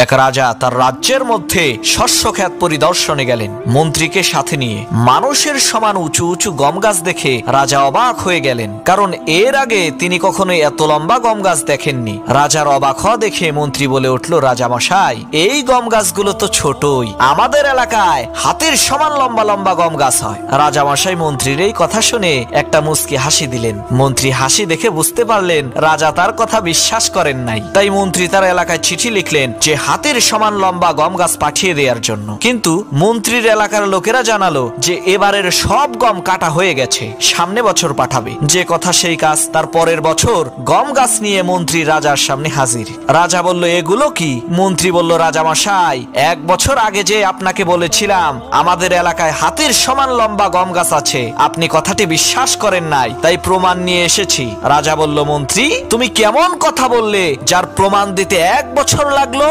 এক রাজা তার রাজ্যের মধ্যে শস্যক্ষেত পরিদর্শনে গেলেন মন্ত্রীকে সাথে নিয়ে। মানুষের সমান উঁচু উঁচু গম গাছ দেখে রাজা অবাক হয়ে গেলেন, কারণ এর আগে তিনি কখনোই এত লম্বা গম গাছ দেখেননি। রাজার অবাক হওয়া দেখে মন্ত্রী বলে উঠল, রাজামশাই, এই গম গাছগুলো তো ছোটই, আমাদের এলাকায় হাতির সমান লম্বা লম্বা গম গাছ হয়। রাজামশাই মন্ত্রীর এই কথা শুনে একটা মুচকি হাসি দিলেন। মন্ত্রী হাসি দেখে বুঝতে পারলেন রাজা তার কথা বিশ্বাস করেন নাই। তাই মন্ত্রী তার এলাকায় চিঠি লিখলেন যে হাতির সমান লম্বা গম গাছ পাঠিয়ে দেওয়ার জন্য। কিন্তু মন্ত্রীর এলাকার লোকেরা জানালো যে এবারের সব গম কাটা হয়ে গেছে, সামনে বছর পাঠাবে। যে কথা সেই কাজ, তার পরের বছর গম গাছ নিয়ে মন্ত্রী রাজার সামনে হাজির। রাজা বলল, এগুলো কি? মন্ত্রী বলল, রাজামশাই, 1 বছর আগে যে আপনাকে বলেছিলাম আমাদের এলাকায় হাতির সমান লম্বা গম গাছ আছে, আপনি কথাটি বিশ্বাস করেন নাই, তাই প্রমাণ নিয়ে এসেছি। রাজা বলল, মন্ত্রী, তুমি কেমন কথা বললে যার প্রমাণ দিতে 1 বছর লাগলো?